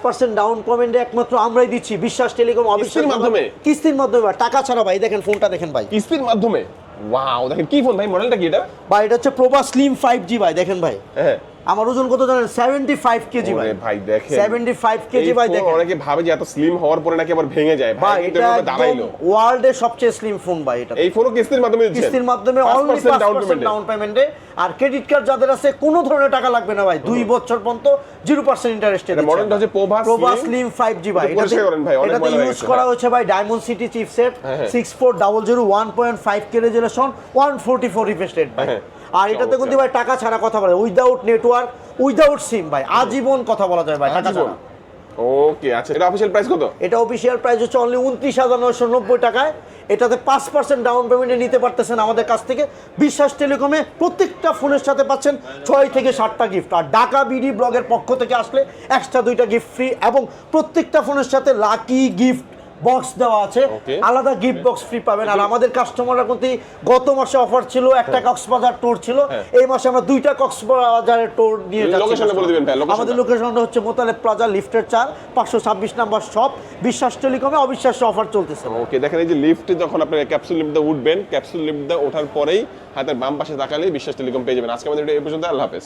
% Down পেমেন্টে একমাত্র আমরাই দিচ্ছি বিশ্বাস টেলিকম কিস্তির মাধ্যমে? কিস্তির মাধ্যমে টাকা ছাড়া ভাই দেখেন ফোনটা দেখেন ভাই কিস্তির মাধ্যমে ওয়াও দেখেন কি ফোন ভাই মডেলটা কি এটা ভাই এটা হচ্ছে প্রোভা স্লিম 5G ভাই দেখেন ভাই হ্যাঁ আমার ওজন কত জানেন 75 কেজি ভাই ওরে ভাই দেখেন 75 কেজি ভাই দেখেন অনেকে ভাবে যে এত স্লিম হওয়ার পরে নাকি আবার ভেঙে যায় ভাই কিন্তু এটা এটা দাঁড়াইলো ওয়ার্ল্ডের সবচেয়ে স্লিম ফোন ভাই এটা এই ফোনও কিস্তির মাধ্যমে দিচ্ছেন কিস্তির মাধ্যমে অনলি 5% ডাউন পেমেন্টে আর ক্রেডিট কার্ড যাদের আছে কোনো ধরনের টাকা লাগবে না ভাই 2 বছর পর্যন্ত 0% ইন্টারেস্টে এটা মডেলটা হচ্ছে প্রোভা স্লিম 5G ভাই পরিষ্কার করেন ভাই অনেক এটাতে মজা ইউজ করা হয়েছে ভাই ডায়মন্ড সিটি চিপসেট 6400 1.5 কে রেজোলিউশন 144 রিফ্রেশ রেট ভাই আর এটাতে কিন্তু ভাই টাকা ছাড়া কথা বলে উইদাউট নেটওয়ার্ক উইদাউট সিম ভাই আজীবন কথা বলা যায় ভাই টাকা ছাড়া ওকে আচ্ছা এটা অফিশিয়াল প্রাইস কত এটা অফিশিয়াল প্রাইস হচ্ছে অনলি 29,990 টাকায় এটাতে 5% ডাউন পেমেন্টে নিতে পারতেছেন আমাদের কাছ থেকে বিশ্বাস টেলিকমে প্রত্যেকটা ফোনের সাথে পাচ্ছেন 6 থেকে 7টা গিফট আর ঢাকা বিডি ব্লগের পক্ষ থেকে আসলে এক্সট্রা 2টা গিফট ফ্রি এবং প্রত্যেকটা ফোনের সাথে লাকি গিফট বক্স দেওয়া আছে আলাদা গিফট বক্স ফ্রি পাবেন আর আমাদের কাস্টমাররা কিন্তু গত মাসে অফার ছিল একটা কক্সবাজার ট্যুর ছিল এই মাসে আমরা 2টা কক্সবাজারের ট্যুর নিয়ে যাচ্ছি লোকেশন বলে দিবেন ভাই আমাদের লোকেশনটা হচ্ছে মোতালেব প্লাজা লিফটের 4 526 নাম্বার শপ বিশ্বাস টেলিকমে অবিশ্বাস্য অফার চলতেছে ওকে দেখেন এই যে লিফটে যখন আপনি ক্যাপসুল লিফটে উঠবেন ক্যাপসুল লিফটে ওঠার পরেই হাতের বাম পাশে তাকালেই বিশ্বাস টেলিকম পেয়ে যাবেন আজকে আমাদের এই পর্যন্ত আল্লাহ হাফেজ